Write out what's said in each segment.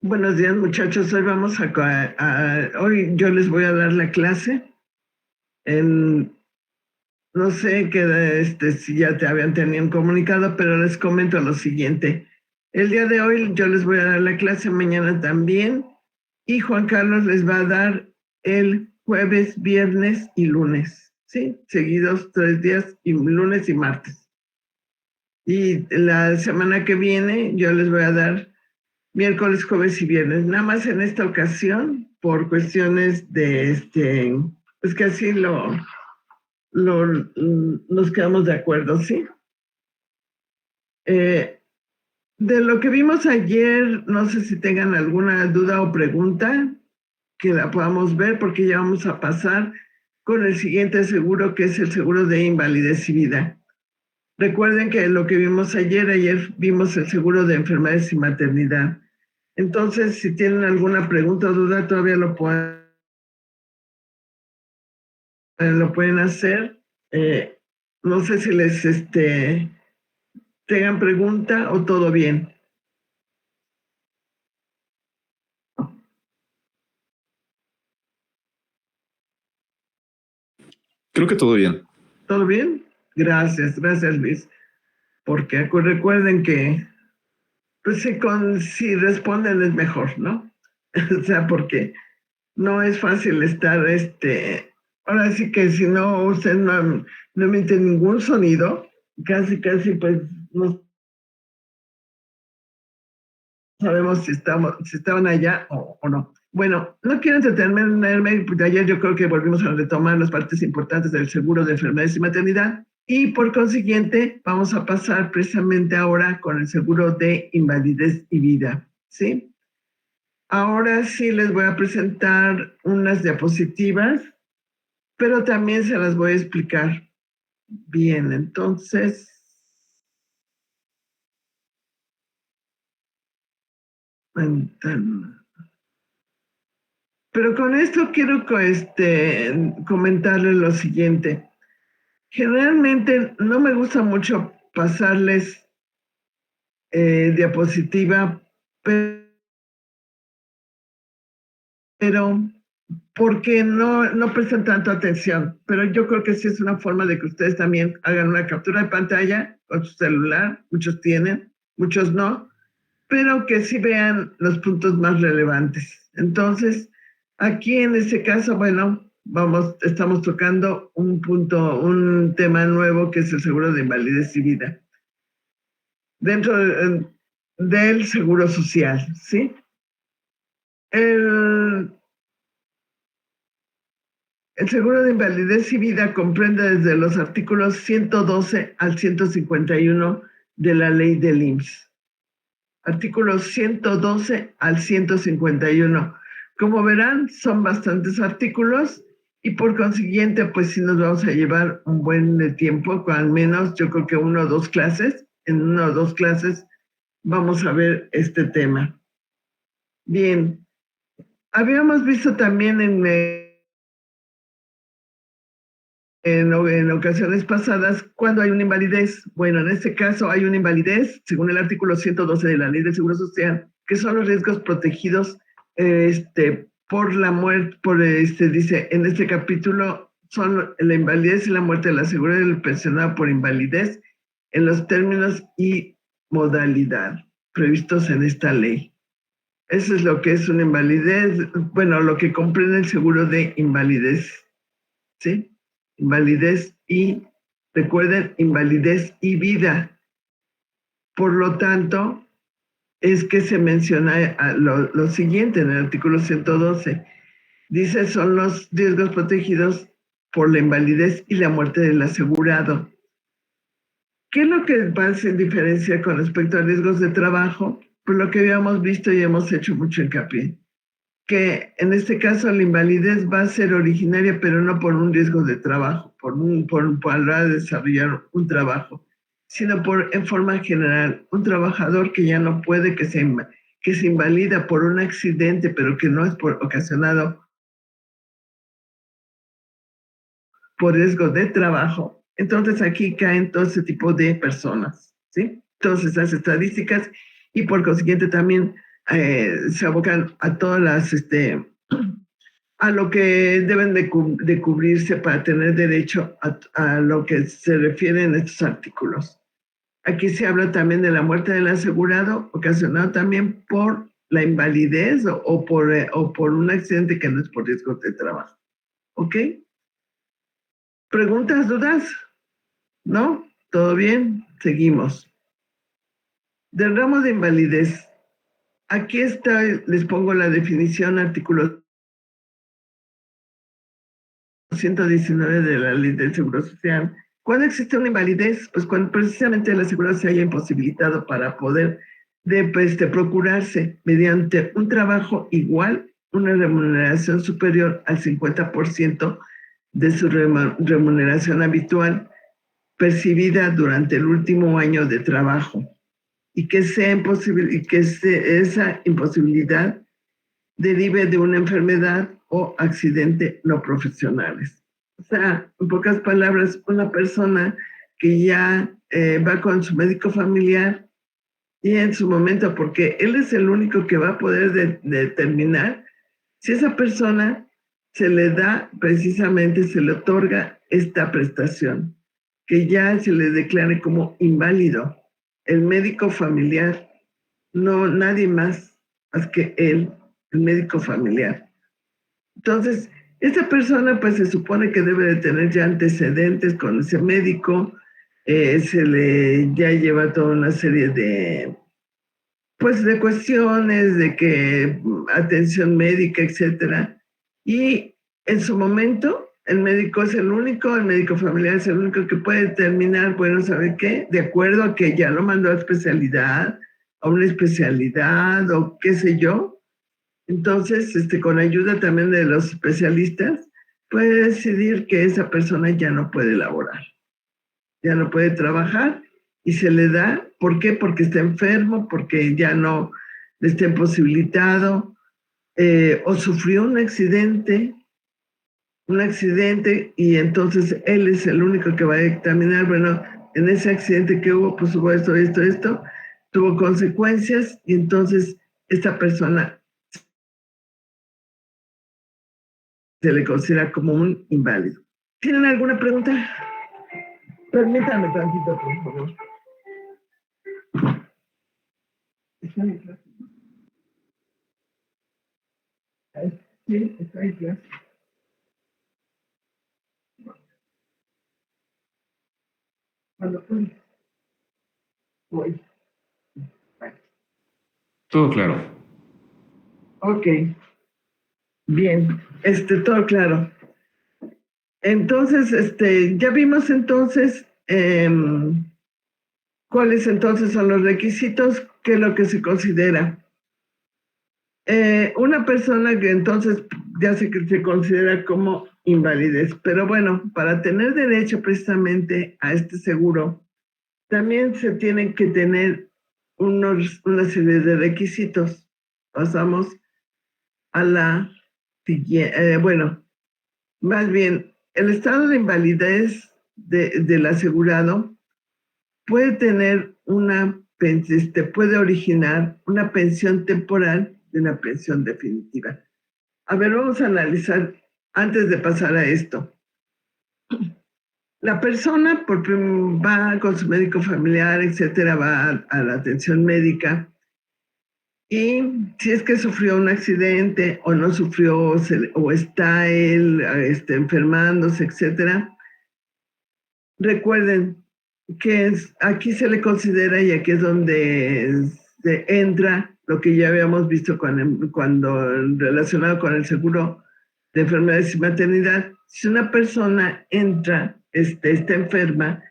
Buenos días, muchachos. Hoy hoy yo les voy a dar la clase. En, no sé si ya te habían tenido comunicado, pero les comento lo siguiente. El día de hoy yo les voy a dar la clase, mañana también, y Juan Carlos les va a dar el jueves, viernes y lunes, ¿sí? Seguidos 3 días, y lunes y martes. Y la semana que viene yo les voy a dar miércoles, jueves y viernes. Nada más en esta ocasión, por cuestiones de pues que así nos quedamos de acuerdo, ¿sí? Eh, de lo que vimos ayer, no sé si tengan alguna duda o pregunta que la podamos ver, porque ya vamos a pasar con el siguiente seguro, que es el seguro de invalidez y vida. Recuerden que lo que vimos ayer vimos el seguro de enfermedades y maternidad. Entonces, si tienen alguna pregunta o duda, todavía lo pueden hacer. No sé si les tengan pregunta o todo bien. Creo que todo bien. ¿Todo bien? Gracias, gracias Luis. Porque recuerden que pues si responden es mejor, ¿no? O sea, porque no es fácil estar, ahora sí que si no usted no emite ningún sonido, casi pues no sabemos si estaban allá o no. Bueno, no quiero entretenerme, porque ayer yo creo que volvimos a retomar las partes importantes del seguro de enfermedades y maternidad, y por consiguiente vamos a pasar precisamente ahora con el seguro de invalidez y vida, ¿sí? Ahora sí les voy a presentar unas diapositivas, pero también se las voy a explicar bien. Entonces, pero con esto quiero comentarles lo siguiente. Generalmente no me gusta mucho pasarles diapositiva, pero porque no prestan tanto atención. Pero yo creo que sí es una forma de que ustedes también hagan una captura de pantalla con su celular. Muchos tienen, muchos no, pero que sí vean los puntos más relevantes. Entonces, aquí en este caso, bueno, estamos tocando un tema nuevo, que es el seguro de invalidez y vida, dentro del seguro social, ¿sí? El, el seguro de invalidez y vida comprende desde los artículos 112 al 151 de la ley del IMSS. Artículos 112 al 151. Como verán, son bastantes artículos y por consiguiente, pues sí nos vamos a llevar un buen tiempo, al menos yo creo que en una o dos clases vamos a ver este tema. Bien, habíamos visto también en ocasiones pasadas cuando hay una invalidez. Bueno, en este caso hay una invalidez, según el artículo 112 de la Ley del Seguro Social, que son los riesgos protegidos por la muerte, dice, en este capítulo son la invalidez y la muerte de la seguridad del pensionado por invalidez en los términos y modalidad previstos en esta ley. Eso es lo que es una invalidez, bueno, lo que comprende el seguro de invalidez, ¿sí? Invalidez y, recuerden, invalidez y vida. Por lo tanto, es que se menciona lo siguiente en el artículo 112. Dice, son los riesgos protegidos por la invalidez y la muerte del asegurado. ¿Qué es lo que va a hacer diferencia con respecto a riesgos de trabajo? Por lo que habíamos visto y hemos hecho mucho hincapié, que en este caso la invalidez va a ser originaria, pero no por un riesgo de trabajo, para desarrollar un trabajo, sino en forma general, un trabajador que ya no puede, que se invalida por un accidente, pero que no es ocasionado por riesgo de trabajo. Entonces aquí caen todo ese tipo de personas, ¿sí? Entonces las estadísticas y por consiguiente también se abocan a todas las, a lo que deben de cubrirse para tener derecho a lo que se refiere en estos artículos. Aquí se habla también de la muerte del asegurado, ocasionado también por la invalidez o por un accidente que no es por riesgo de trabajo. ¿Ok? ¿Preguntas, dudas? ¿No? ¿Todo bien? Seguimos. Del ramo de invalidez. Aquí está, les pongo la definición, artículo 119 de la Ley del Seguro Social. ¿Cuándo existe una invalidez? Pues cuando precisamente el asegurado se haya imposibilitado para poder procurarse mediante un trabajo igual una remuneración superior al 50% de su remuneración habitual percibida durante el último año de trabajo y que esa imposibilidad derive de una enfermedad o accidente no profesionales. O sea, en pocas palabras, una persona que ya va con su médico familiar y en su momento, porque él es el único que va a poder determinar si esa persona se le da, precisamente se le otorga esta prestación, que ya se le declare como inválido. El médico familiar, no nadie más que él, el médico familiar. Entonces, esta persona pues se supone que debe de tener ya antecedentes con ese médico, se le ya lleva toda una serie de pues de cuestiones de que atención médica, etcétera. Y en su momento, el médico es el único, el médico familiar es el único que puede determinar, bueno, ¿sabe qué? De acuerdo a que ya lo mandó a especialidad, a una especialidad o qué sé yo. Entonces, con ayuda también de los especialistas, puede decidir que esa persona ya no puede laborar, ya no puede trabajar y se le da, ¿por qué? Porque está enfermo, porque ya no está imposibilitado o sufrió un accidente y entonces él es el único que va a dictaminar, bueno, en ese accidente que hubo, pues hubo esto, tuvo consecuencias y entonces esta persona se le considera como un inválido. ¿Tienen alguna pregunta? Permítame tantito, por favor. ¿Está en clase? Sí, está en clase. Cuando fue. Voy. Todo claro. Ok, bien, todo claro. Entonces, ya vimos entonces cuáles entonces son los requisitos, qué es lo que se considera. Una persona que entonces ya se considera como invalidez, pero bueno, para tener derecho precisamente a este seguro, también se tienen que tener una serie de requisitos. Pasamos a la siguiente, bueno, más bien, el estado de invalidez del asegurado puede tener puede originar una pensión temporal de una pensión definitiva. A ver, vamos a analizar antes de pasar a esto. La persona va con su médico familiar, etcétera, va a la atención médica y si es que sufrió un accidente o no sufrió o está él enfermándose, etcétera, recuerden que aquí se le considera y aquí es donde se entra lo que ya habíamos visto cuando relacionado con el seguro de enfermedades y maternidad. Si una persona está enferma,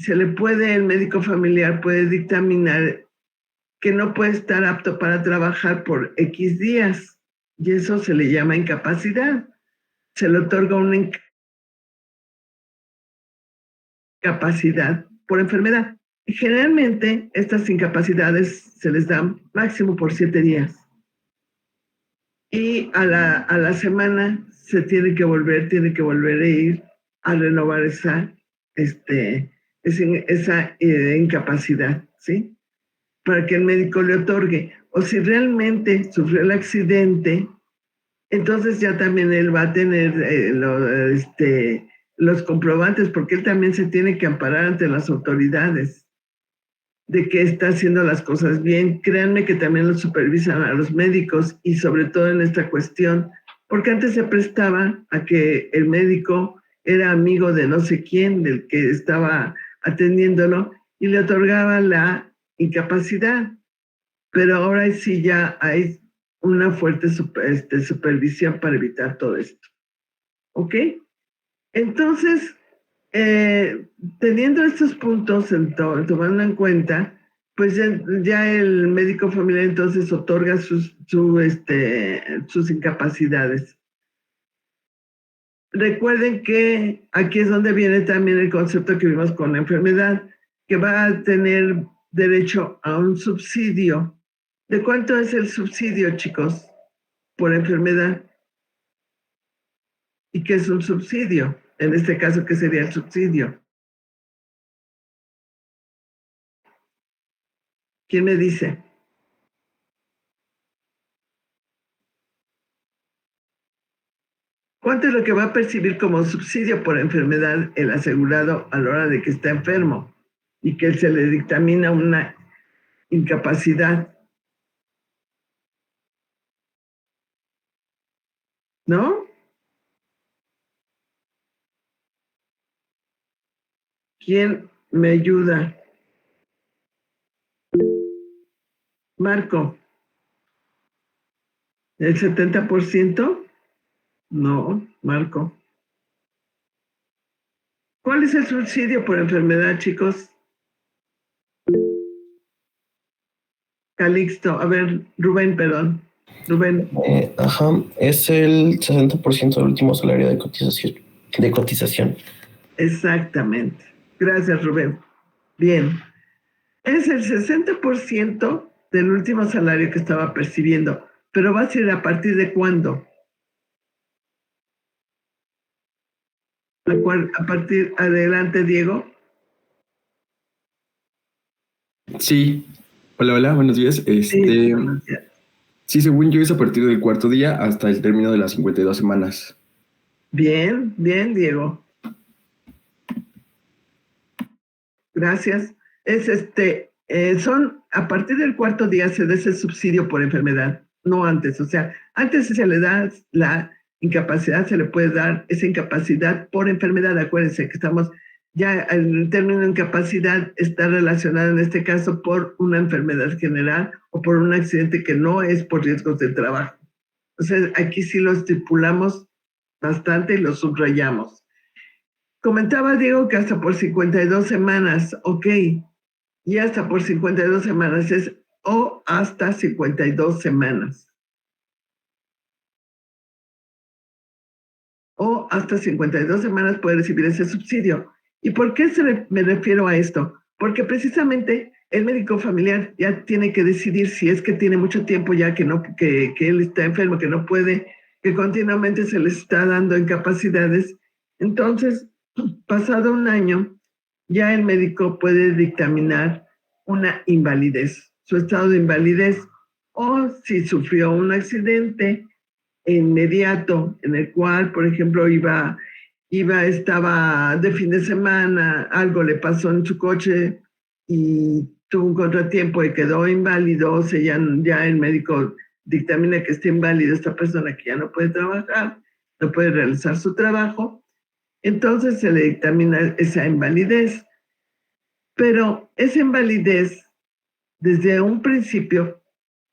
el médico familiar puede dictaminar que no puede estar apto para trabajar por X días y eso se le llama incapacidad. Se le otorga una incapacidad por enfermedad. Y generalmente estas incapacidades se les dan máximo por 7 días. Y a la semana se tiene que volver a ir a renovar esa incapacidad, ¿sí? Para que el médico le otorgue. o si realmente sufrió el accidente, entonces ya también él va a tener los comprobantes, porque él también se tiene que amparar ante las autoridades de que está haciendo las cosas bien. Créanme que también lo supervisan a los médicos y sobre todo en esta cuestión, porque antes se prestaba a que el médico era amigo de no sé quién, del que estaba atendiéndolo, y le otorgaba la incapacidad. Pero ahora sí ya hay una fuerte supervisión para evitar todo esto. ¿Ok? Entonces, teniendo estos puntos, tomando en cuenta, pues ya el médico familiar entonces otorga sus incapacidades. Recuerden que aquí es donde viene también el concepto que vimos con la enfermedad, que va a tener derecho a un subsidio. ¿De cuánto es el subsidio, chicos, por enfermedad? ¿Y qué es un subsidio? En este caso, ¿qué sería el subsidio? ¿Quién me dice? ¿Cuánto es lo que va a percibir como subsidio por enfermedad el asegurado a la hora de que está enfermo y que se le dictamina una incapacidad? ¿No? ¿Quién me ayuda? Marco, ¿el 70%? No, Marco. ¿Cuál es el subsidio por enfermedad, chicos? Calixto, a ver, Rubén, perdón. Rubén. Es el 60% del último salario de cotización. Exactamente. Gracias, Rubén. Bien. Es el 60% del último salario que estaba percibiendo, pero va a ser a partir de cuándo? A partir, adelante, Diego. Sí, hola, hola, buenos días. Sí, buenos días. Sí, según yo es a partir del cuarto día hasta el término de las 52 semanas. Bien, bien, Diego. Gracias. Es son a partir del cuarto día se da ese subsidio por enfermedad, no antes. O sea, antes se le da la incapacidad, se le puede dar esa incapacidad por enfermedad. Acuérdense que estamos ya el término incapacidad está relacionado en este caso por una enfermedad general o por un accidente que no es por riesgos de trabajo. Entonces, aquí sí lo estipulamos bastante y lo subrayamos. Comentaba Diego que hasta por 52 semanas, ok, y hasta por 52 semanas es o hasta 52 semanas. O hasta 52 semanas puede recibir ese subsidio. ¿Y por qué me refiero a esto? Porque precisamente el médico familiar ya tiene que decidir si es que tiene mucho tiempo ya que él está enfermo, que no puede, que continuamente se le está dando incapacidades. Entonces, pasado un año, ya el médico puede dictaminar una invalidez, su estado de invalidez, o si sufrió un accidente inmediato en el cual, por ejemplo, estaba de fin de semana, algo le pasó en su coche y tuvo un contratiempo y quedó inválido, o sea, ya el médico dictamina que está inválido esta persona que ya no puede trabajar, no puede realizar su trabajo, entonces se le dictamina esa invalidez. Pero esa invalidez, desde un principio,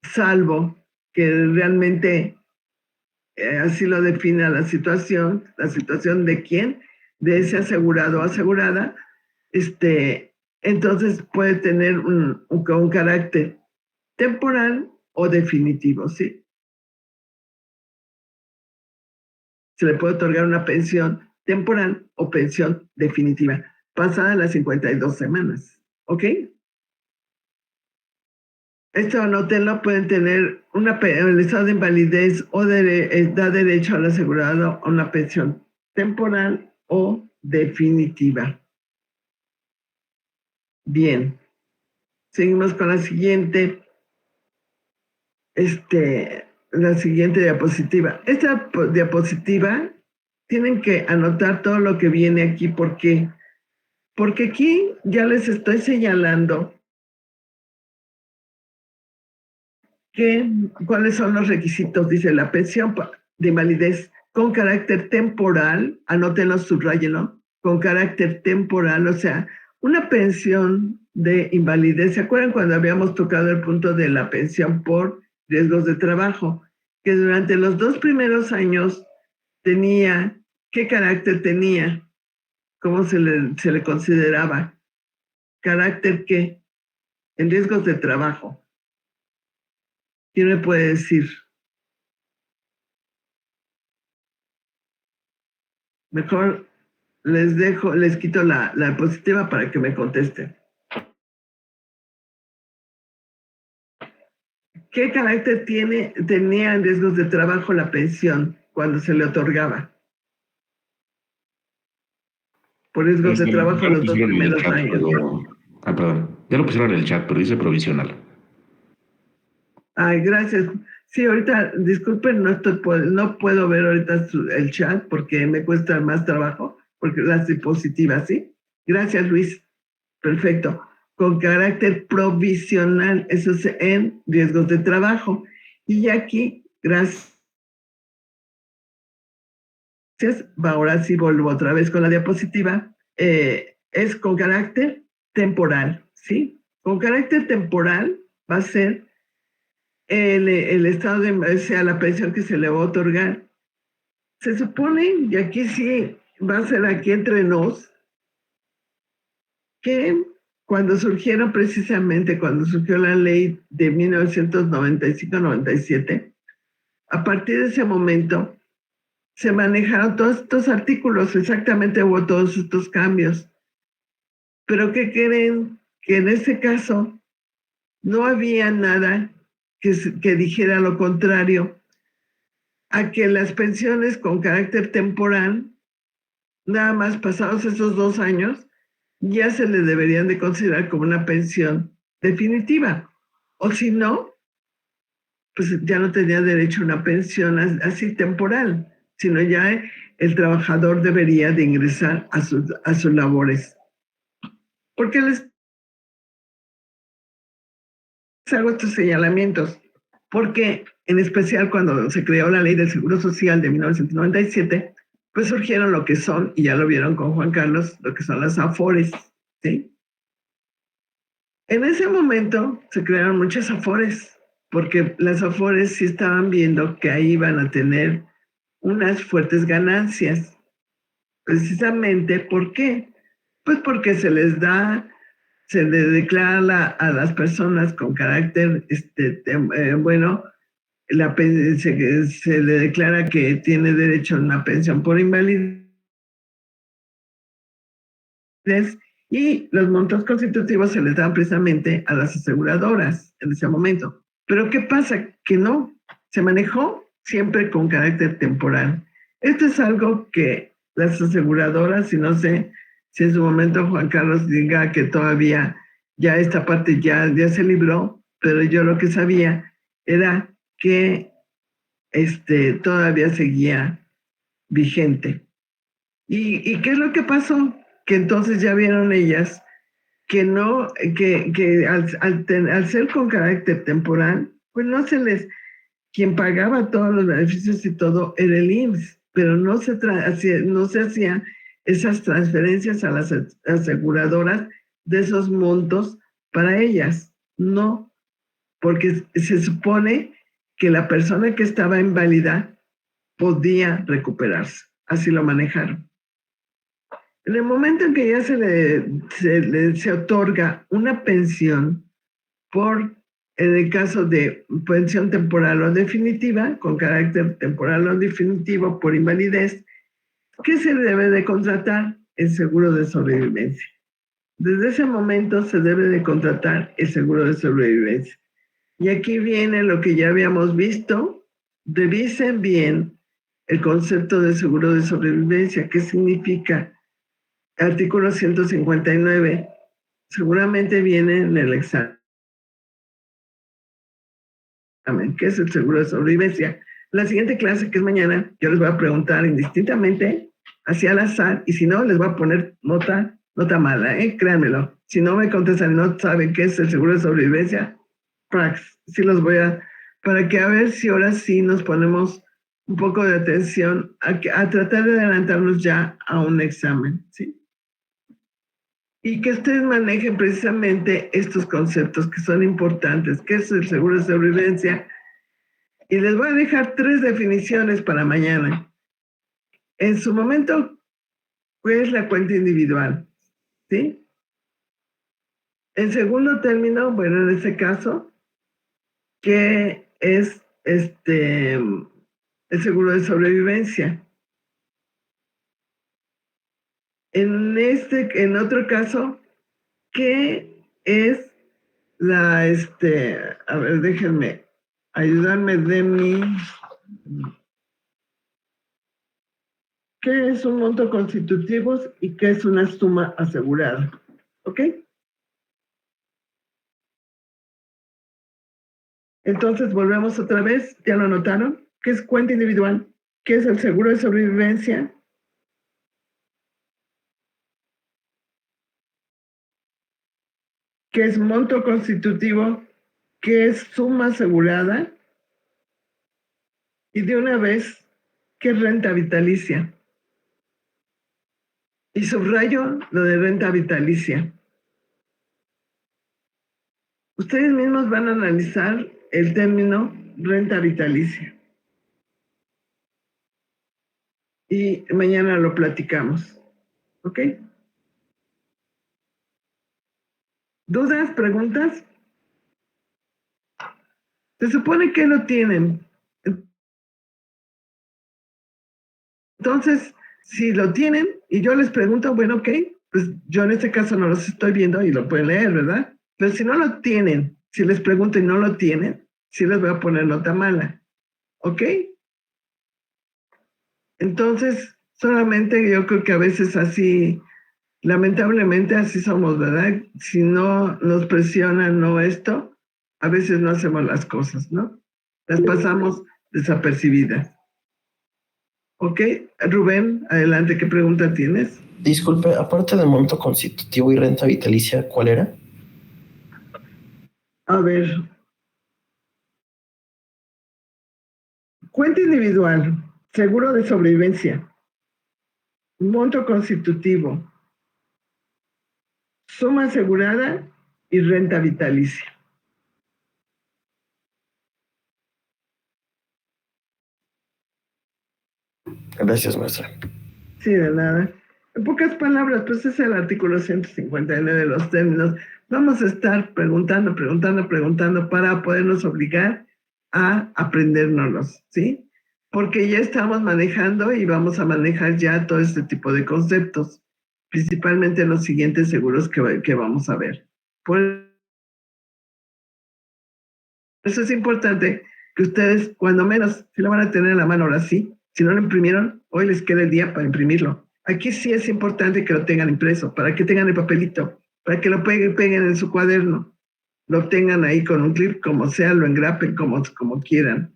salvo que realmente así lo define la situación de quién, de ese asegurado o asegurada, entonces puede tener un carácter temporal o definitivo, ¿sí? Se le puede otorgar una pensión temporal o pensión definitiva, pasada las 52 semanas, ¿ok? Esto anótenlo, pueden tener el estado de invalidez o da derecho al asegurado a una pensión temporal o definitiva. Bien, seguimos con la siguiente. la siguiente diapositiva. Esta diapositiva tienen que anotar todo lo que viene aquí. ¿Por qué? Porque aquí ya les estoy señalando cuáles son los requisitos. Dice la pensión de invalidez con carácter temporal, anótenlo, subrayenlo, con carácter temporal, o sea, una pensión de invalidez. ¿Se acuerdan cuando habíamos tocado el punto de la pensión por riesgos de trabajo? Que durante los 2 primeros años tenía, ¿qué carácter tenía? ¿Cómo se le consideraba? ¿Carácter qué? En riesgos de trabajo. ¿Quién me puede decir? Mejor les quito la diapositiva para que me contesten. ¿Qué carácter tenía en riesgos de trabajo la pensión cuando se le otorgaba? Por riesgos de trabajo Ya en lo los 2 pusieron en el primeros chat, años. pero... Ah, perdón. Ya lo pusieron en el chat, pero dice provisional. Ay, gracias. Sí, ahorita, disculpen, no puedo ver ahorita el chat porque me cuesta más trabajo, porque las diapositivas, ¿sí? Gracias, Luis. Perfecto. Con carácter provisional, eso es en riesgos de trabajo. Y aquí, gracias. Ahora sí vuelvo otra vez con la diapositiva. Es con carácter temporal, ¿sí? Con carácter temporal va a ser el estado de, o sea, la pensión que se le va a otorgar. Se supone, y aquí sí va a ser aquí entre nos, que cuando surgió la ley de 1995-97, a partir de ese momento se manejaron todos estos artículos, exactamente hubo todos estos cambios. Pero ¿qué creen? Que en este caso no había nada que dijera lo contrario, a que las pensiones con carácter temporal, nada más pasados esos 2 años, ya se le deberían de considerar como una pensión definitiva. O si no, pues ya no tenía derecho a una pensión así temporal, sino ya el trabajador debería de ingresar a sus labores. ¿Por qué les hago estos señalamientos? Porque en especial cuando se creó la Ley del Seguro Social de 1997, pues surgieron lo que son, y ya lo vieron con Juan Carlos, lo que son las AFORES, ¿sí? En ese momento se crearon muchas AFORES, porque las AFORES sí estaban viendo que ahí iban a tener unas fuertes ganancias. Precisamente, ¿por qué? Pues porque se les declara a las personas con carácter, bueno, se le declara que tiene derecho a una pensión por invalidez y los montos constitutivos se les dan precisamente a las aseguradoras en ese momento. Pero ¿qué pasa? Que no, se manejó siempre con carácter temporal. Esto es algo que las aseguradoras, y no sé si en su momento Juan Carlos diga que todavía ya esta parte ya se libró, pero yo lo que sabía era que todavía seguía vigente. ¿Y qué es lo que pasó? Que entonces ya vieron ellas que no, que al ser con carácter temporal, pues no se les, quien pagaba todos los beneficios y todo era el IMSS, pero no se hacían esas transferencias a las aseguradoras de esos montos para ellas, no, porque se supone que la persona que estaba inválida podía recuperarse, así lo manejaron. En el momento en que ya se otorga una pensión en el caso de pensión temporal o definitiva, con carácter temporal o definitivo por invalidez, ¿qué se debe de contratar? El seguro de sobrevivencia. Desde ese momento se debe de contratar el seguro de sobrevivencia. Y aquí viene lo que ya habíamos visto. Revisen bien el concepto de seguro de sobrevivencia. ¿Qué significa? Artículo 159. Seguramente viene en el examen. Amén. ¿Qué es el seguro de sobrevivencia? La siguiente clase, que es mañana, yo les voy a preguntar indistintamente, hacia al azar, y si no, les voy a poner nota mala, créanmelo. Si no me contestan y no saben qué es el seguro de sobrevivencia, prax, sí los voy a, para que a ver si ahora sí nos ponemos un poco de atención a tratar de adelantarnos ya a un examen, ¿sí? Y que ustedes manejen precisamente estos conceptos que son importantes, que es el seguro de sobrevivencia. Y les voy a dejar 3 definiciones para mañana. En su momento, ¿qué es la cuenta individual? ¿Sí? En segundo término, bueno, en este caso, ¿qué es el seguro de sobrevivencia? En otro caso, ¿qué es a ver, déjenme ayudarme de ¿qué es un monto constitutivo y qué es una suma asegurada? ¿Ok? Entonces volvemos otra vez, ¿ya lo notaron? ¿Qué es cuenta individual? ¿Qué es el seguro de sobrevivencia? ¿Qué es monto constitutivo? ¿Qué es suma asegurada? Y de una vez, ¿qué es renta vitalicia? Y subrayo lo de renta vitalicia. Ustedes mismos van a analizar el término renta vitalicia. Y mañana lo platicamos. ¿Ok? ¿Dudas? ¿Preguntas? Se supone que lo tienen. Entonces, si lo tienen y yo les pregunto, bueno, ok, pues yo en este caso no los estoy viendo y lo pueden leer, ¿verdad? Pero si no lo tienen, si les pregunto y no lo tienen, sí les voy a poner nota mala. ¿Ok? Entonces, solamente yo creo que a veces así, lamentablemente así somos, ¿verdad? Si no nos presionan no esto, a veces no hacemos las cosas, ¿no? Las pasamos desapercibidas. ¿Ok? Rubén, adelante, ¿qué pregunta tienes? Disculpe, aparte de monto constitutivo y renta vitalicia, ¿cuál era? A ver, cuenta individual, seguro de sobrevivencia, monto constitutivo, suma asegurada y renta vitalicia. Gracias, maestra. Sí, de nada. En pocas palabras, pues es el artículo 159 de los términos. Vamos a estar preguntando para podernos obligar a aprendérnoslos, ¿sí? Porque ya estamos manejando y vamos a manejar ya todo este tipo de conceptos, principalmente en los siguientes seguros que vamos a ver. Por eso es importante que ustedes, cuando menos, si lo van a tener en la mano ahora sí, si no lo imprimieron, hoy les queda el día para imprimirlo. Aquí sí es importante que lo tengan impreso, para que tengan el papelito, para que lo peguen en su cuaderno, lo tengan ahí con un clip, como sea, lo engrapen como quieran,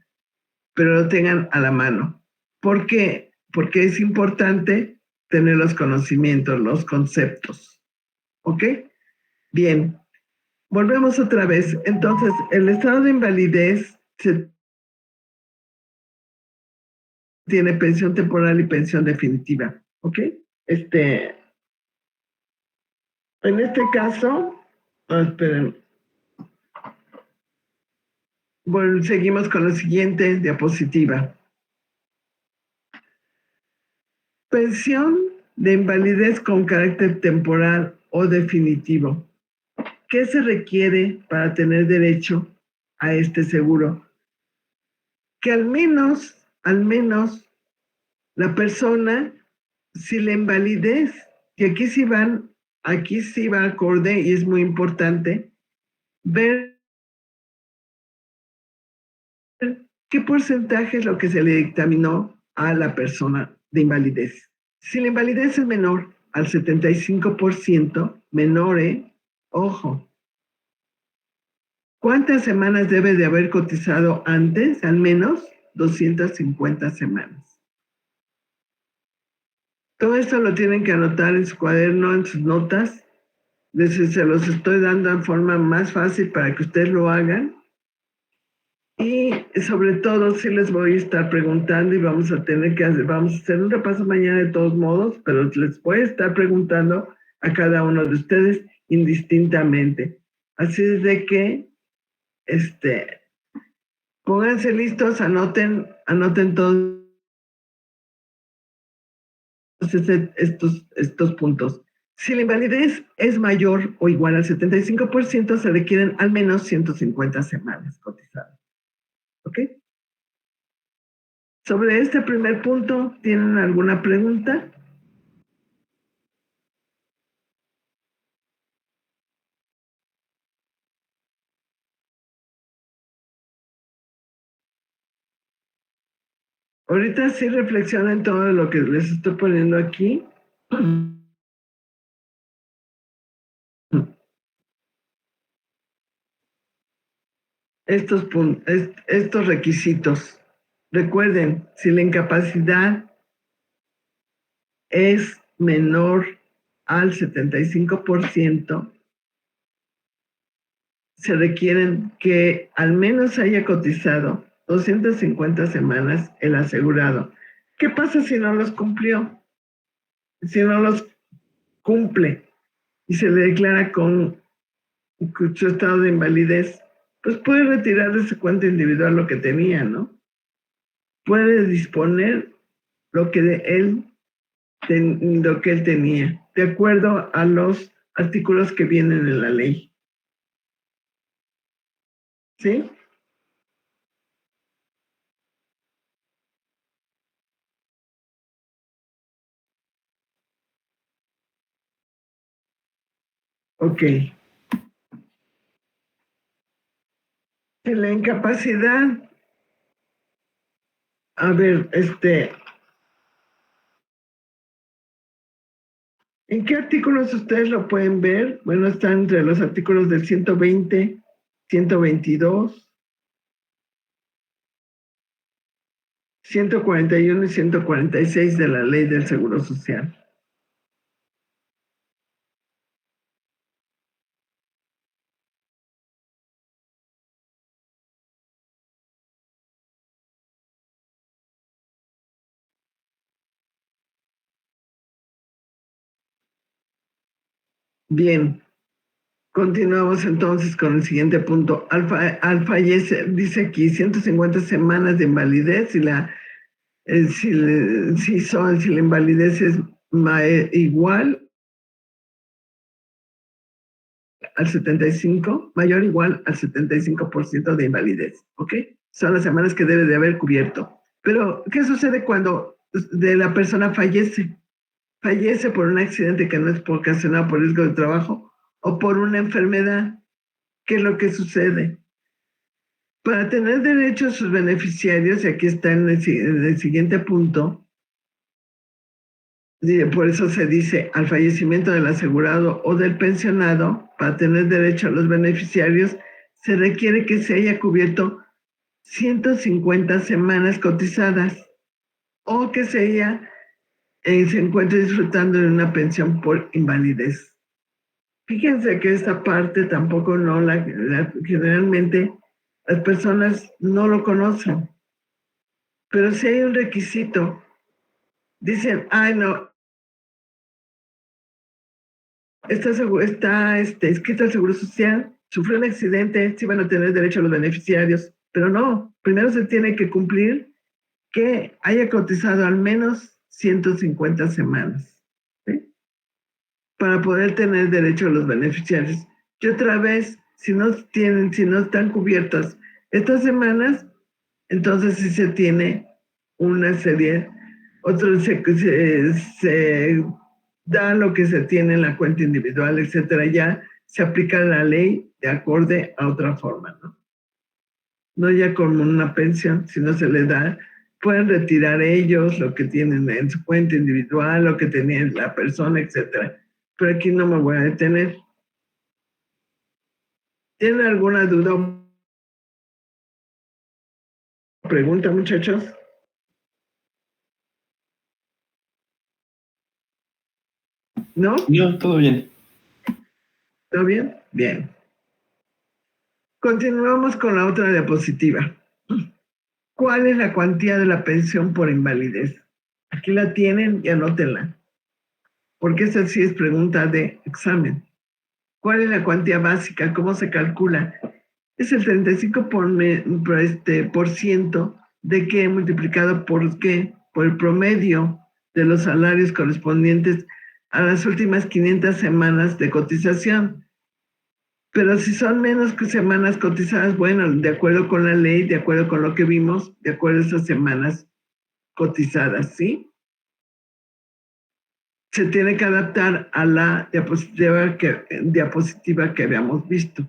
pero lo tengan a la mano. ¿Por qué? Porque es importante tener los conocimientos, los conceptos. ¿Ok? Bien. Volvemos otra vez. Entonces, el estado de invalidez se tiene pensión temporal y pensión definitiva. ¿Ok? En este caso, esperen, seguimos con la siguiente diapositiva. Pensión de invalidez con carácter temporal o definitivo. ¿Qué se requiere para tener derecho a este seguro? Que al menos, la persona, si la invalidez, que aquí sí va acorde y es muy importante, ver qué porcentaje es lo que se le dictaminó a la persona de invalidez. Si la invalidez es menor al 75%, menor, ojo, ¿Cuántas semanas debe de haber cotizado antes? Al menos 250 semanas. Todo esto lo tienen que anotar en su cuaderno, en sus notas. Se los estoy dando en forma más fácil para que ustedes lo hagan. Y sobre todo, sí les voy a estar preguntando y vamos a hacer un repaso mañana de todos modos, pero les voy a estar preguntando a cada uno de ustedes indistintamente. Así es de que, pónganse listos, anoten todos estos puntos. Si la invalidez es mayor o igual al 75%, se requieren al menos 150 semanas cotizadas. ¿Ok? Sobre este primer punto, ¿tienen alguna pregunta? Ahorita sí reflexionen todo lo que les estoy poniendo aquí. Estos requisitos. Recuerden, si la incapacidad es menor al 75%, se requieren que al menos haya cotizado 250 semanas el asegurado. ¿Qué pasa si no los cumplió? Si no los cumple y se le declara con su estado de invalidez, pues puede retirar de su cuenta individual lo que tenía, ¿no? Puede disponer lo que él tenía, de acuerdo a los artículos que vienen en la ley. ¿Sí? Ok. En la incapacidad, a ver, ¿en qué artículos ustedes lo pueden ver? Bueno, está entre los artículos del 120, 122, 141 y 146 de la Ley del Seguro Social. Bien, continuamos entonces con el siguiente punto. Al fallecer, dice aquí, 150 semanas de invalidez si la invalidez es igual al 75, mayor o igual al 75% de invalidez, ¿ok? Son las semanas que debe de haber cubierto. Pero, ¿qué sucede cuando la persona fallece? Fallece por un accidente que no es ocasionado por riesgo de trabajo o por una enfermedad. ¿Qué es lo que sucede? Para tener derecho a sus beneficiarios, y aquí está en el siguiente punto, por eso se dice al fallecimiento del asegurado o del pensionado, para tener derecho a los beneficiarios, se requiere que se haya cubierto 150 semanas cotizadas o que se encuentre disfrutando de una pensión por invalidez. Fíjense que esta parte tampoco generalmente las personas no lo conocen, pero si hay un requisito, dicen, ay no, está inscrito al Seguro Social, sufrió un accidente, sí van a tener derecho a los beneficiarios, pero no, primero se tiene que cumplir que haya cotizado al menos 150 semanas, ¿sí? Para poder tener derecho a los beneficiarios. Y otra vez, si no están cubiertas estas semanas, entonces sí se tiene una serie, se da lo que se tiene en la cuenta individual, etcétera, ya se aplica la ley de acorde a otra forma, ¿no? No ya como una pensión, sino se les da, pueden retirar ellos lo que tienen en su cuenta individual, lo que tenía la persona, etcétera. Pero aquí no me voy a detener. ¿Tienen alguna duda o pregunta, muchachos? ¿No? No, todo bien. ¿Todo bien? Bien. Continuamos con la otra diapositiva. ¿Cuál es la cuantía de la pensión por invalidez? Aquí la tienen y anótenla, porque esa sí es pregunta de examen. ¿Cuál es la cuantía básica? ¿Cómo se calcula? Es el 35% de qué multiplicado por qué, por el promedio de los salarios correspondientes a las últimas 500 semanas de cotización. Pero si son menos que semanas cotizadas, bueno, de acuerdo con la ley, de acuerdo con lo que vimos, de acuerdo a esas semanas cotizadas, ¿sí? Se tiene que adaptar a la diapositiva que habíamos visto.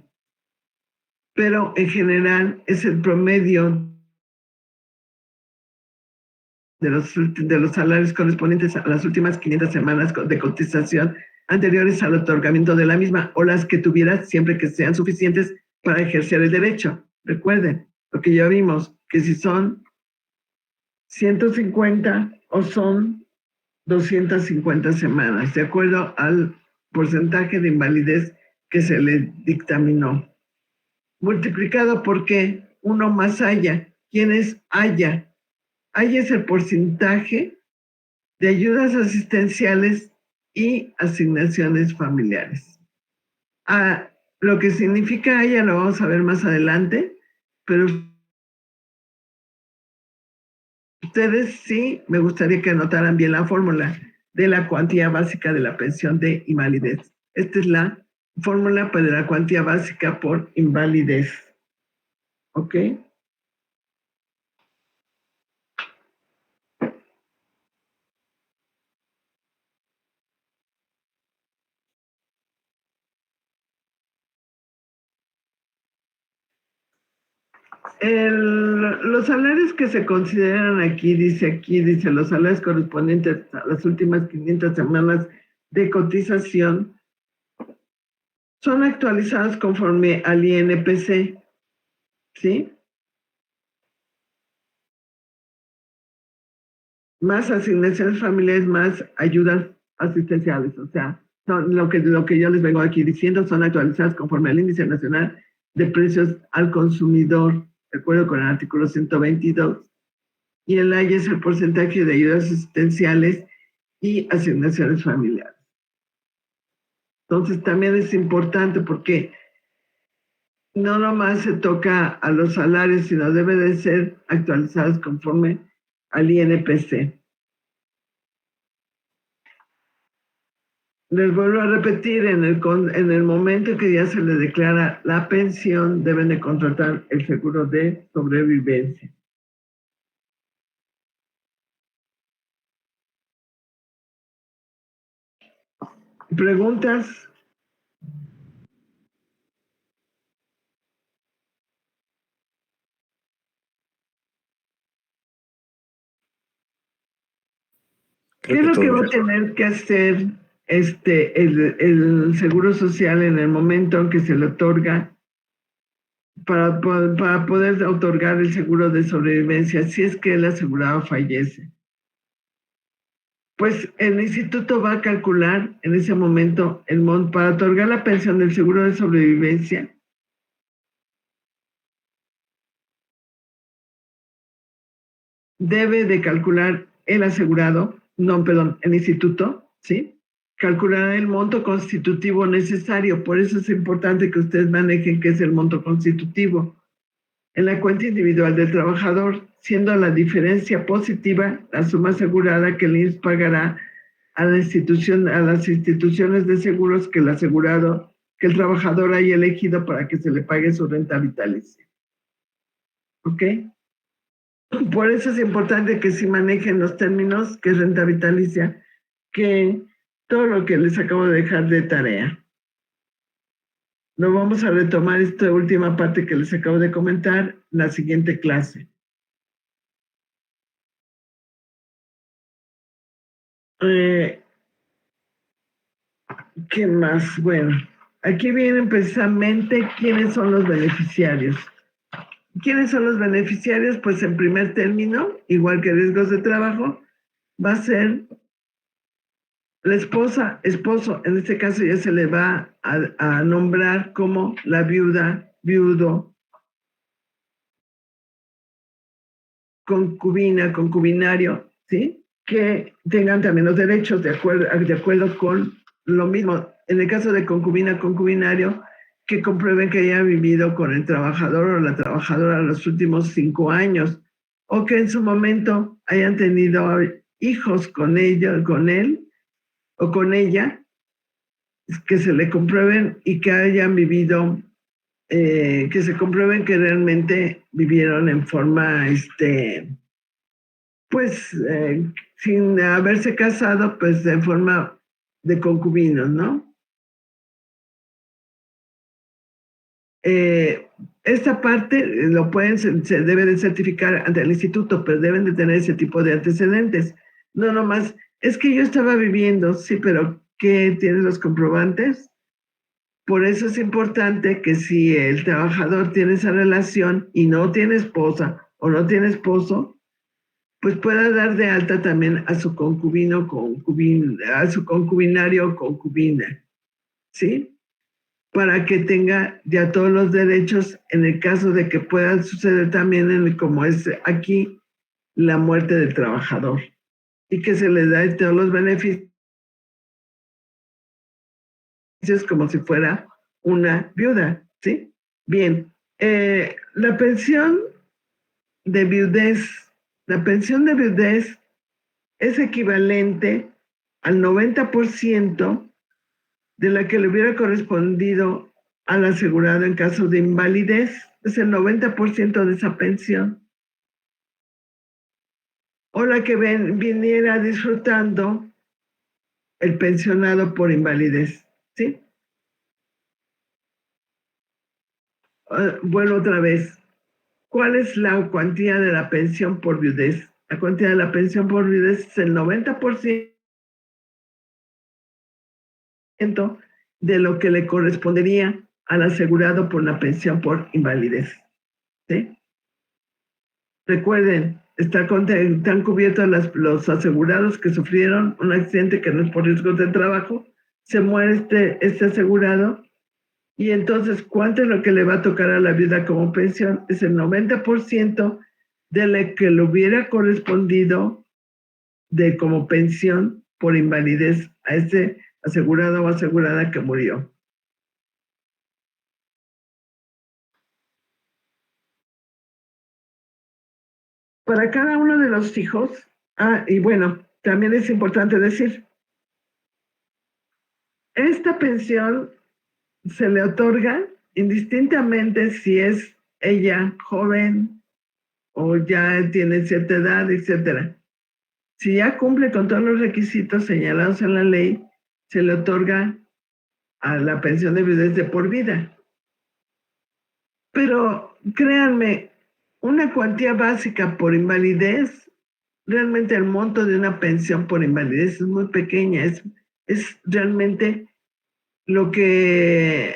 Pero en general es el promedio de los salarios correspondientes a las últimas 500 semanas de cotización anteriores al otorgamiento de la misma o las que tuvieras siempre que sean suficientes para ejercer el derecho. Recuerden lo que ya vimos, que si son 150 o son 250 semanas, de acuerdo al porcentaje de invalidez que se le dictaminó. Multiplicado por qué, uno más haya. ¿Quién es haya? Haya es el porcentaje de ayudas asistenciales y asignaciones familiares. Lo que significa haya lo vamos a ver más adelante, pero ustedes sí me gustaría que anotaran bien la fórmula de la cuantía básica de la pensión de invalidez. Esta es la fórmula para la cuantía básica por invalidez. ¿Ok? Los salarios que se consideran dice, los salarios correspondientes a las últimas 500 semanas de cotización son actualizados conforme al INPC, ¿sí? Más asignaciones familiares, más ayudas asistenciales, o sea, lo que yo les vengo aquí diciendo son actualizadas conforme al Índice Nacional de Precios al Consumidor, de acuerdo con el artículo 122. Y el AY es el porcentaje de ayudas asistenciales y asignaciones familiares. Entonces también es importante porque no nomás se toca a los salarios, sino debe de ser actualizados conforme al INPC. Les vuelvo a repetir, en el momento que ya se le declara la pensión, deben de contratar el seguro de sobrevivencia. ¿Preguntas? ¿Qué Creo es que lo que todo va a bien. tener que hacer el Seguro Social en el momento en que se le otorga para poder otorgar el seguro de sobrevivencia si es que el asegurado fallece? Pues el instituto va a calcular en ese momento el monto para otorgar la pensión del seguro de sobrevivencia. Debe de calcular el asegurado, no, perdón, el instituto, ¿sí? Calcular el monto constitutivo necesario. Por eso es importante que ustedes manejen qué es el monto constitutivo en la cuenta individual del trabajador, siendo la diferencia positiva la suma asegurada que el IMSS pagará a las instituciones de seguros que el trabajador haya elegido para que se le pague su renta vitalicia. ¿Ok? Por eso es importante que sí manejen los términos, que es renta vitalicia, que todo lo que les acabo de dejar de tarea. Lo vamos a retomar esta última parte que les acabo de comentar en la siguiente clase. ¿Qué más? Bueno, aquí vienen precisamente quiénes son los beneficiarios. ¿Quiénes son los beneficiarios? Pues en primer término, igual que riesgos de trabajo, va a ser la esposa, esposo. En este caso ya se le va a nombrar como la viuda, viudo, concubina, concubinario, ¿sí? Que tengan también los derechos de acuerdo con lo mismo. En el caso de concubina, concubinario, que comprueben que haya vivido con el trabajador o la trabajadora los últimos 5 años, o que en su momento hayan tenido hijos con ella, con él o con ella, que se le comprueben y que hayan vivido, que se comprueben que realmente vivieron en forma, pues, sin haberse casado, pues en forma de concubinos, ¿no? Esta parte lo pueden, se debe de certificar ante el instituto, pero deben de tener ese tipo de antecedentes. No nomás, es que yo estaba viviendo, sí, pero ¿qué tienes los comprobantes? Por eso es importante que si el trabajador tiene esa relación y no tiene esposa o no tiene esposo, pues pueda dar de alta también a su concubino, a su concubinario o concubina, ¿sí? Para que tenga ya todos los derechos en el caso de que puedan suceder también, como es aquí, la muerte del trabajador y que se le da todos los beneficios como si fuera una viuda, ¿sí? Bien, la pensión de viudez, la pensión de viudez es equivalente al 90% de la que le hubiera correspondido al asegurado en caso de invalidez. Es el 90% de esa pensión. O la que viniera disfrutando el pensionado por invalidez, ¿sí? Vuelvo otra vez. ¿Cuál es la cuantía de la pensión por viudez? La cuantía de la pensión por viudez es el 90% de lo que le correspondería al asegurado por la pensión por invalidez, ¿sí? Recuerden, están cubiertos los asegurados que sufrieron un accidente que no es por riesgos de trabajo, se muere este asegurado, y entonces, ¿cuánto es lo que le va a tocar a la viuda como pensión? Es el 90% de lo que le hubiera correspondido de como pensión por invalidez a ese asegurado o asegurada que murió. Para cada uno de los hijos, y bueno, también es importante decir, esta pensión se le otorga indistintamente si es ella joven o ya tiene cierta edad, etcétera. Si ya cumple con todos los requisitos señalados en la ley, se le otorga a la pensión de viudez de por vida. Pero créanme, una cuantía básica por invalidez, realmente el monto de una pensión por invalidez es muy pequeña, es realmente lo que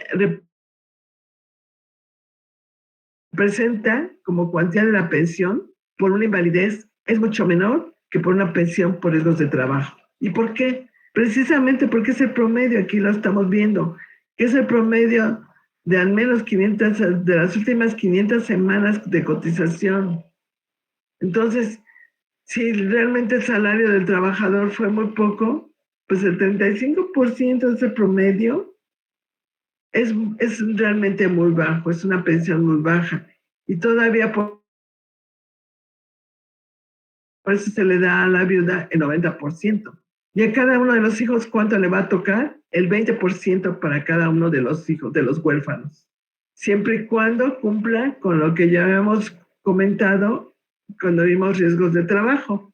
representa como cuantía de la pensión por una invalidez es mucho menor que por una pensión por riesgos de trabajo. ¿Y por qué? Precisamente porque es el promedio, aquí lo estamos viendo, que es el promedio de al menos 500, de las últimas 500 semanas de cotización. Entonces, si realmente el salario del trabajador fue muy poco, pues el 35% de ese promedio es realmente muy bajo, es una pensión muy baja. Y todavía por eso se le da a la viuda el 90%. Y a cada uno de los hijos, ¿cuánto le va a tocar? El 20% para cada uno de los hijos, de los huérfanos. Siempre y cuando cumpla con lo que ya habíamos comentado cuando vimos riesgos de trabajo,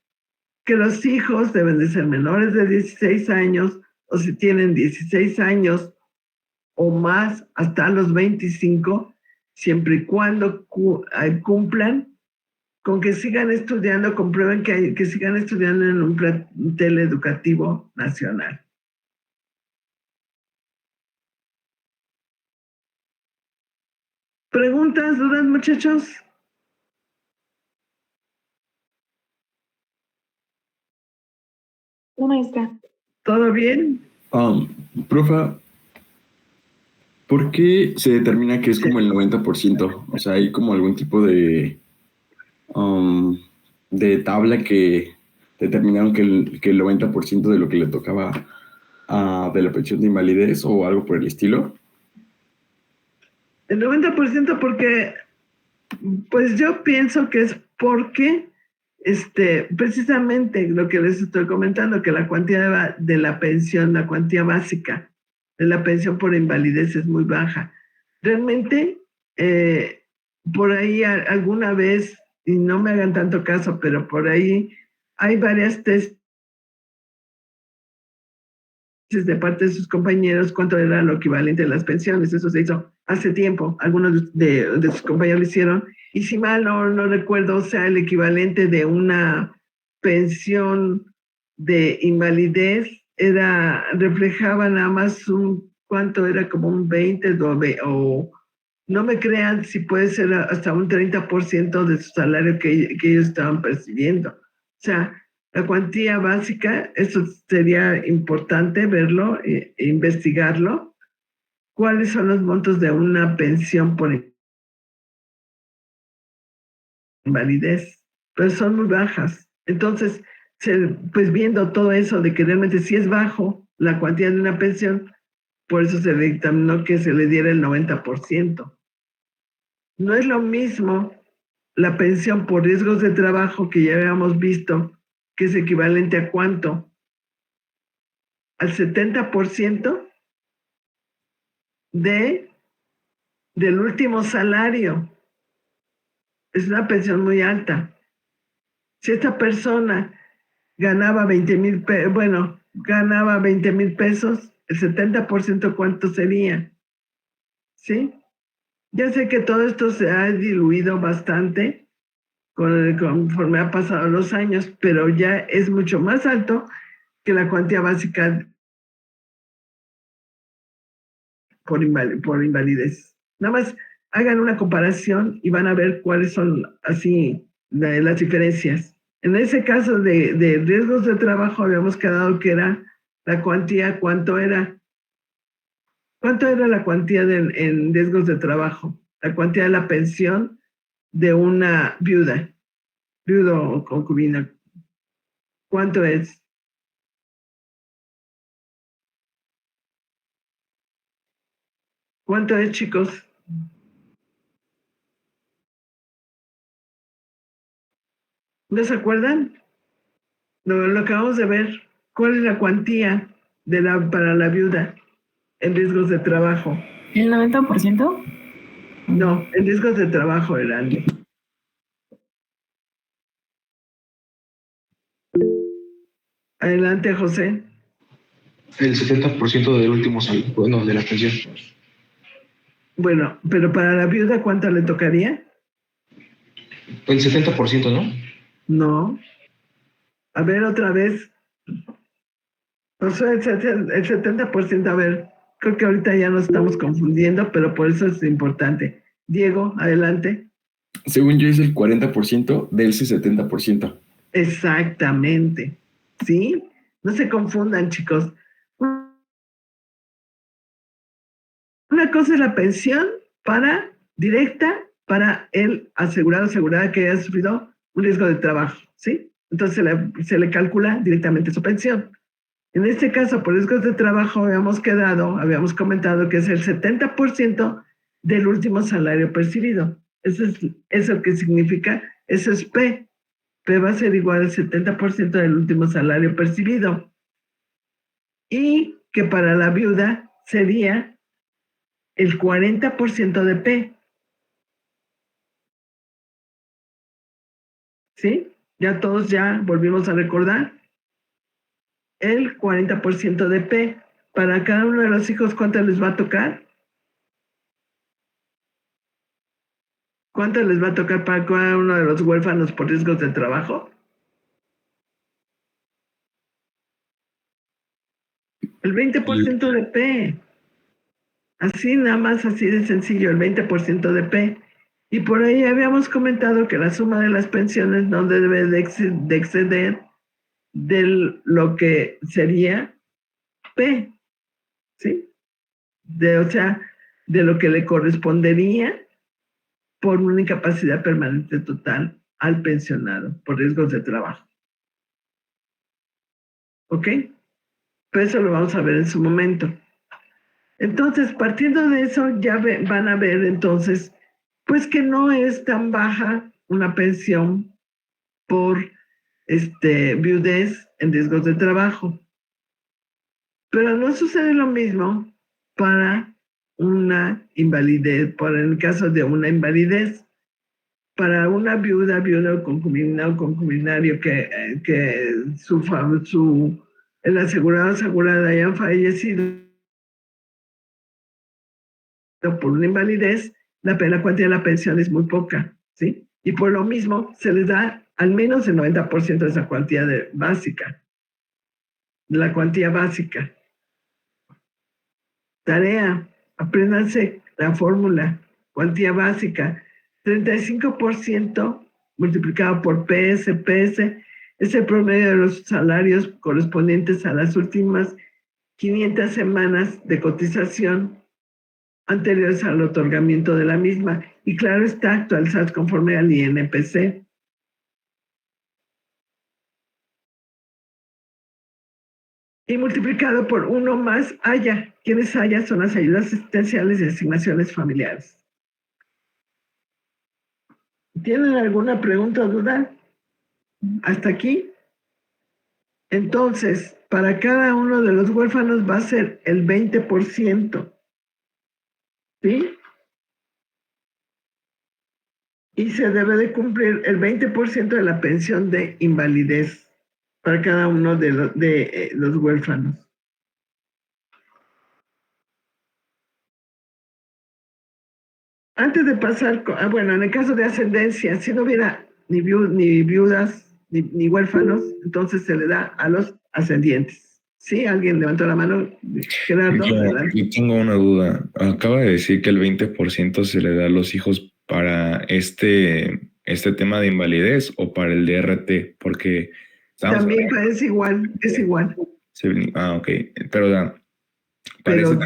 que los hijos deben de ser menores de 16 años, o si tienen 16 años o más hasta los 25, siempre y cuando cumplan con que sigan estudiando, comprueben que sigan estudiando en un plantel educativo nacional. ¿Preguntas, dudas, muchachos? No, maestra. ¿Todo bien? Profa, ¿por qué se determina que es como el 90%? O sea, ¿hay como algún tipo um, de tabla que determinaron que el 90% de lo que le tocaba de la pensión de invalidez o algo por el estilo? El 90% porque, pues yo pienso que es porque, precisamente lo que les estoy comentando, que la cuantía de la pensión, la cuantía básica de la pensión por invalidez es muy baja. Realmente, por ahí alguna vez, y no me hagan tanto caso, pero por ahí hay varias tesis de parte de sus compañeros cuánto era lo equivalente a las pensiones. Eso se hizo hace tiempo. Algunos de sus compañeros lo hicieron. Y si mal no recuerdo, o sea, el equivalente de una pensión de invalidez reflejaba nada más cuánto era como un 20 o no me crean si puede ser hasta un 30% de su salario que ellos estaban percibiendo. O sea, la cuantía básica, eso sería importante verlo, investigarlo. ¿Cuáles son los montos de una pensión por invalidez? Pero son muy bajas. Entonces, pues viendo todo eso de que realmente sí es bajo la cuantía de una pensión, por eso se dictaminó que se le diera el 90%. No es lo mismo la pensión por riesgos de trabajo que ya habíamos visto, que es equivalente a cuánto, al 70% del último salario. Es una pensión muy alta. Si esta persona ganaba 20,000, ganaba 20,000 pesos, el 70% ¿cuánto sería? ¿Sí? Ya sé que todo esto se ha diluido bastante conforme ha pasado los años, pero ya es mucho más alto que la cuantía básica por invalidez. Nada más hagan una comparación y van a ver cuáles son así las diferencias. En ese caso de riesgos de trabajo habíamos quedado que era la cuantía, ¿cuánto era? ¿Cuánto era la cuantía en riesgos de trabajo? La cuantía de la pensión de una viudo o concubina. ¿Cuánto es? ¿Cuánto es, chicos? ¿No se acuerdan? Lo acabamos de ver. ¿Cuál es la cuantía para la viuda en riesgos de trabajo? ¿El 90%? No, en riesgos de trabajo, Heraldo. Adelante, José. El 70% del último salario, bueno, de la pensión. Bueno, pero para la viuda, ¿cuánto le tocaría? El 70%, ¿no? No. A ver, otra vez. O sea, el 70%, a ver, creo que ahorita ya nos estamos confundiendo, pero por eso es importante. Diego, adelante. Según yo es el 40% de ese 70%. Exactamente. ¿Sí? No se confundan, chicos. Una cosa es la pensión directa para el asegurado o asegurada que haya sufrido un riesgo de trabajo, ¿sí? Entonces se le calcula directamente su pensión. En este caso, por riesgos de trabajo, habíamos comentado que es el 70% del último salario percibido. Eso es eso que significa, eso es P. P va a ser igual al 70% del último salario percibido. Y que para la viuda sería el 40% de P. ¿Sí? Ya todos ya volvimos a recordar. El 40% de P. Para cada uno de los hijos, ¿cuánto les va a tocar? ¿Cuánto les va a tocar para cada uno de los huérfanos por riesgos de trabajo? El 20% de P. Así, nada más así de sencillo, el 20% de P. Y por ahí habíamos comentado que la suma de las pensiones no debe de exceder de lo que sería P, ¿sí? O sea, de lo que le correspondería por una incapacidad permanente total al pensionado por riesgos de trabajo. ¿Ok? Pues eso lo vamos a ver en su momento. Entonces, partiendo de eso, ya van a ver entonces, pues que no es tan baja una pensión por viudez en riesgos de trabajo. Pero no sucede lo mismo para una invalidez, por el caso de una invalidez. Para una viuda o concubina o concubinario que el asegurado o asegurada hayan fallecido por una invalidez, la cuantía de la pensión es muy poca, ¿sí? Y por lo mismo se les da al menos el 90% de esa cuantía básica, de la cuantía básica. Tarea, apréndanse la fórmula, cuantía básica, 35% multiplicado por PS es el promedio de los salarios correspondientes a las últimas 500 semanas de cotización anteriores al otorgamiento de la misma. Y claro está, actualizadas conforme al INPC. Y multiplicado por uno más haya. ¿Quiénes haya? Son las ayudas asistenciales y asignaciones familiares. ¿Tienen alguna pregunta o duda? ¿Hasta aquí? Entonces, para cada uno de los huérfanos va a ser el 20%. ¿Sí? Y se debe de cumplir el 20% de la pensión de invalidez para cada uno de los huérfanos. Antes de pasar, bueno, en el caso de ascendencia, si no hubiera ni viudas ni huérfanos, entonces se le da a los ascendientes. ¿Sí? ¿Alguien levantó la mano? Gerardo, yo tengo una duda. Acaba de decir que el 20% se le da a los hijos para este tema de invalidez o para el DRT, porque también es igual, es igual. Ok, pero pero va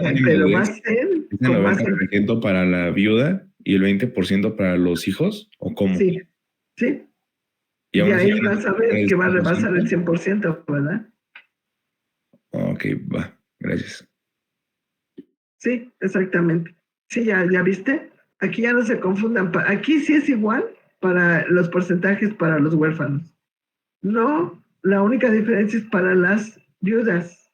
a ser ¿es el 90% para la viuda y el 20% para los hijos? ¿O cómo? Sí, sí. Y ahí vas a ver que va a rebasar el 100%, ¿verdad? Ok, va, gracias. Sí, exactamente. Sí, ya viste. Aquí ya no se confundan. Aquí sí es igual para los porcentajes para los huérfanos. No, la única diferencia es para las viudas.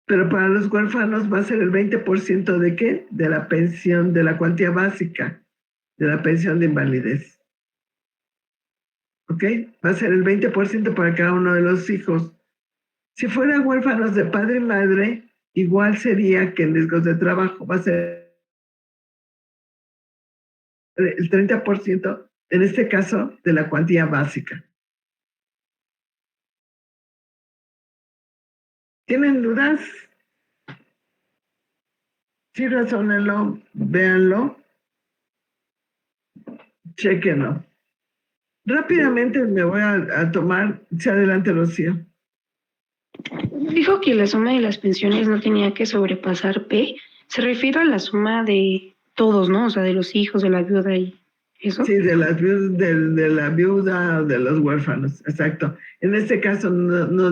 Pero para los huérfanos va a ser el 20% de ¿qué? De la pensión, de la cuantía básica, de la pensión de invalidez. ¿Ok? Va a ser el 20% para cada uno de los hijos. Si fueran huérfanos de padre y madre, igual sería que en riesgos de trabajo va a ser el 30%, en este caso, de la cuantía básica. ¿Tienen dudas? Sí, razónenlo, véanlo, chéquenlo. Rápidamente me voy a tomar, si adelante, Rocío. Dijo que la suma de las pensiones no tenía que sobrepasar P. Se refiere a la suma de todos, ¿no? O sea, de los hijos, de la viuda y eso. Sí, de la viuda o de los huérfanos, exacto. En este caso no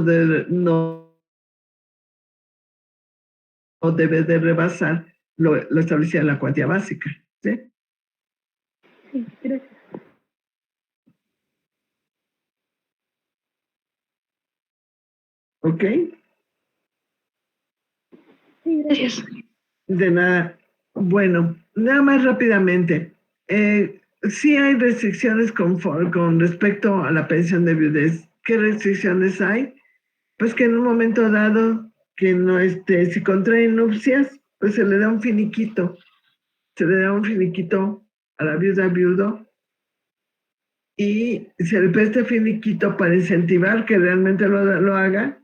debe de rebasar lo establecido en la cuantía básica, ¿sí? Sí, gracias. ¿Ok? Sí, gracias. De nada. Bueno, nada más rápidamente. Sí hay restricciones con respecto a la pensión de viudez. ¿Qué restricciones hay? Pues que en un momento dado, que no si contraen nupcias, pues se le da un finiquito. Se le da un finiquito a la viudo, y se le presta finiquito para incentivar que realmente lo haga,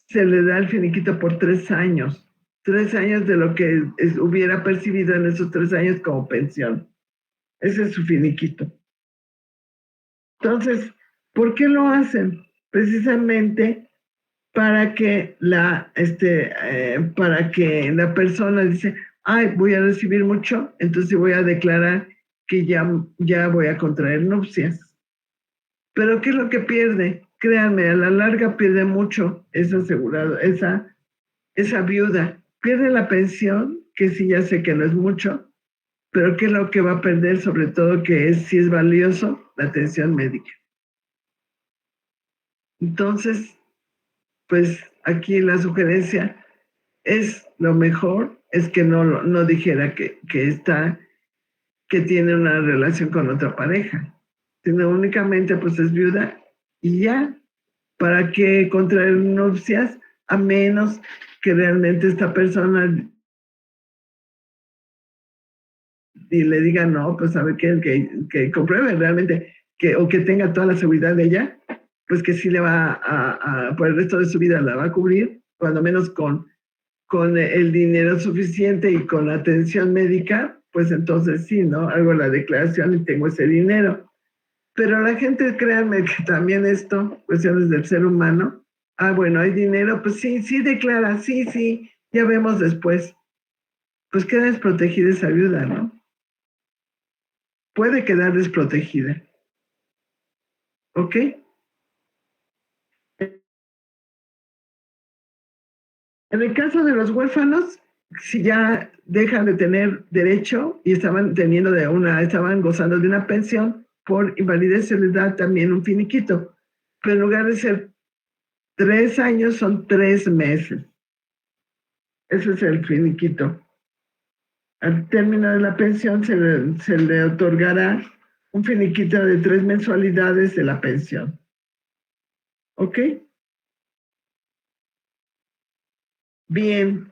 se le da el finiquito por 3 años. 3 años de lo que hubiera percibido en esos 3 años como pensión. Ese es su finiquito. Entonces, ¿por qué lo hacen? Precisamente para que la persona dice, ay, voy a recibir mucho, entonces voy a declarar que ya voy a contraer nupcias. Pero ¿qué es lo que pierde? Créanme, a la larga pierde mucho esa asegurado, esa viuda. Pierde la pensión, que sí ya sé que no es mucho, pero ¿qué es lo que va a perder? Sobre todo que sí es valioso, la atención médica. Entonces, pues aquí la sugerencia es lo mejor, es que no dijera que tiene una relación con otra pareja, sino únicamente pues es viuda y ya. ¿Para qué contraer nupcias? A menos que realmente esta persona y le diga no, pues sabe que compruebe realmente o que tenga toda la seguridad de ella, pues que sí le va por el resto de su vida la va a cubrir, cuando menos con el dinero suficiente y con la atención médica, pues entonces sí, ¿no? Hago la declaración y tengo ese dinero. Pero la gente, créanme que también esto, cuestiones del ser humano, bueno, hay dinero, pues sí declara, sí, ya vemos después. Pues queda desprotegida esa viuda, ¿no? Puede quedar desprotegida. ¿Ok? En el caso de los huérfanos, si ya dejan de tener derecho y estaban gozando de una pensión, por invalidez se les da también un finiquito. Pero en lugar de ser 3 años, son 3 meses. Ese es el finiquito. Al término de la pensión se le otorgará un finiquito de 3 mensualidades de la pensión. ¿Ok? Bien.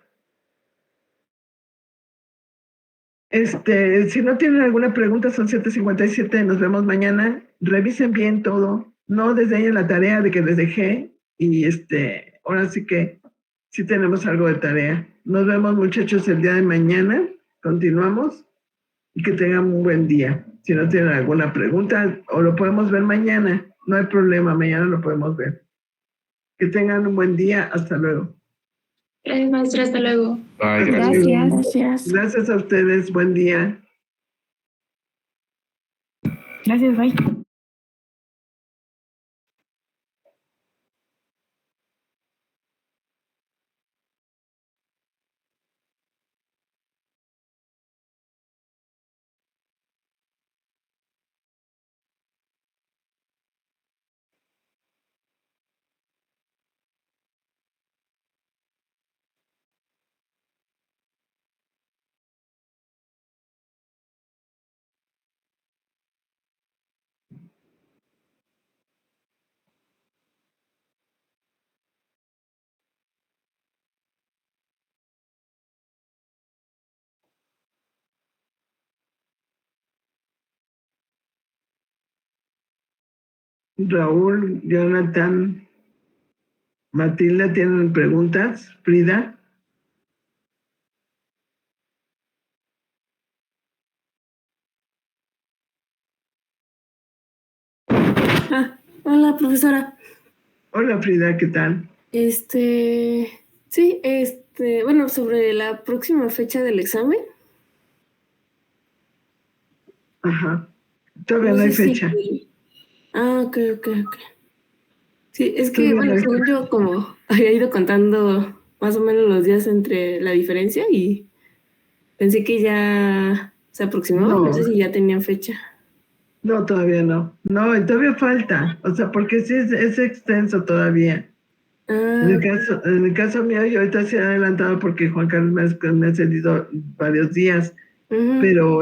Si no tienen alguna pregunta, son 7:57, nos vemos mañana. Revisen bien todo, no desdeñen la tarea de que les dejé y ahora sí que sí tenemos algo de tarea. Nos vemos, muchachos, el día de mañana. Continuamos y que tengan un buen día. Si no tienen alguna pregunta, o lo podemos ver mañana, no hay problema, mañana lo podemos ver. Que tengan un buen día, hasta luego. Gracias, maestra, hasta luego. Ay, Hasta gracias. luego. Gracias. Gracias a ustedes, buen día. Gracias, bye. Raúl, Jonathan, Matilda, ¿tienen preguntas? Frida. Hola, profesora. Hola, Frida, ¿qué tal? Sí, bueno, sobre la próxima fecha del examen. Ajá. Todavía No no hay sé fecha. Ok. Sí, es que, Todavía no bueno, hay según fecha. yo, como había ido contando más o menos los días entre la diferencia y pensé que ya se aproximaba, no sé si ya tenían fecha. No, todavía no. No, y todavía falta. O sea, porque sí es extenso todavía. En el caso mío, yo ahorita se ha adelantado porque Juan Carlos me ha cedido varios días, pero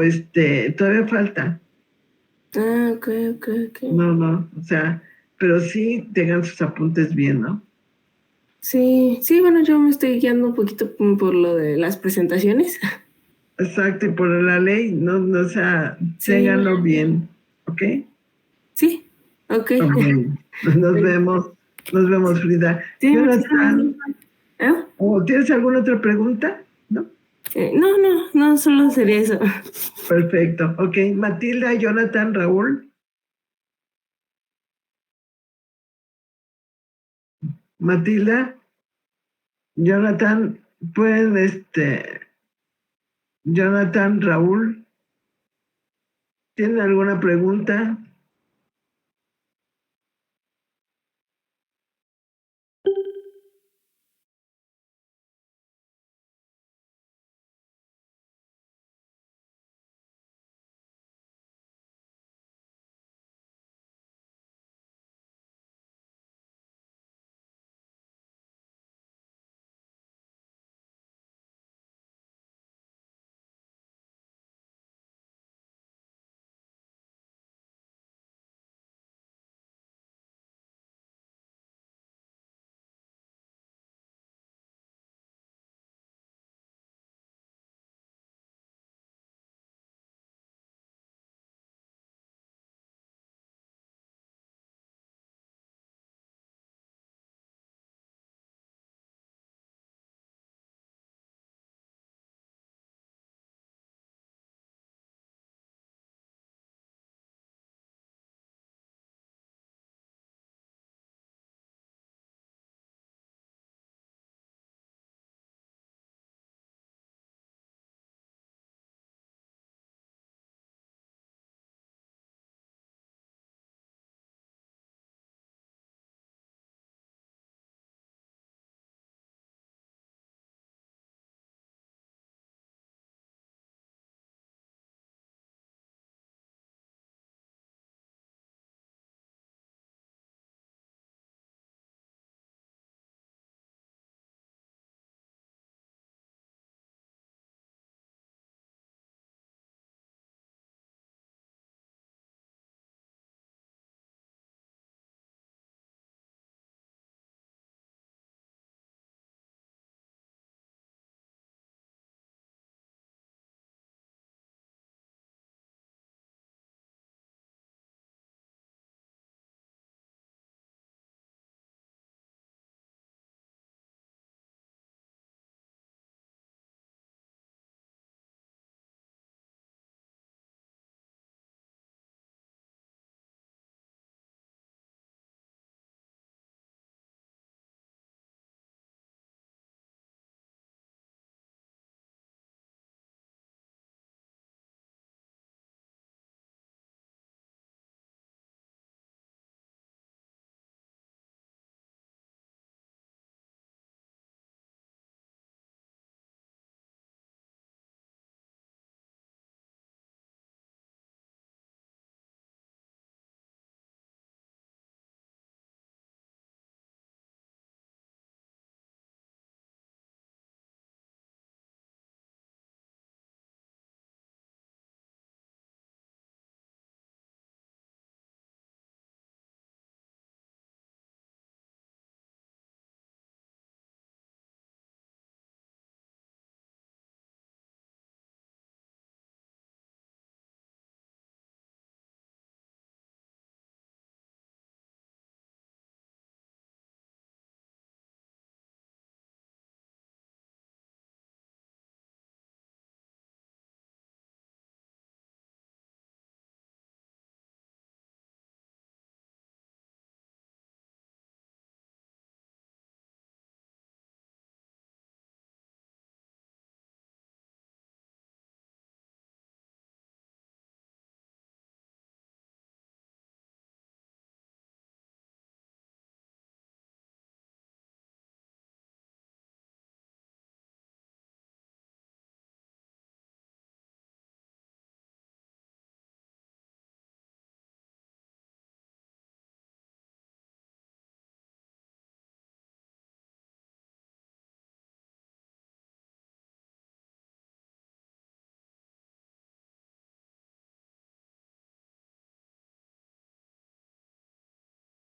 todavía falta. Ok. No, o sea, pero sí tengan sus apuntes bien, ¿no? Sí, bueno, yo me estoy guiando un poquito por lo de las presentaciones. Exacto, y por la ley, no, o sea, Sí. ténganlo bien, ¿ok? Sí, ok. Nos vemos, Frida. Sí, Jonathan, ¿Eh? ¿O tienes alguna otra pregunta? ¿No? No, solo sería eso. Perfecto. Ok, Matilda, Jonathan, Raúl. Matilda, Jonathan, pueden, Jonathan, Raúl, ¿tienen alguna pregunta?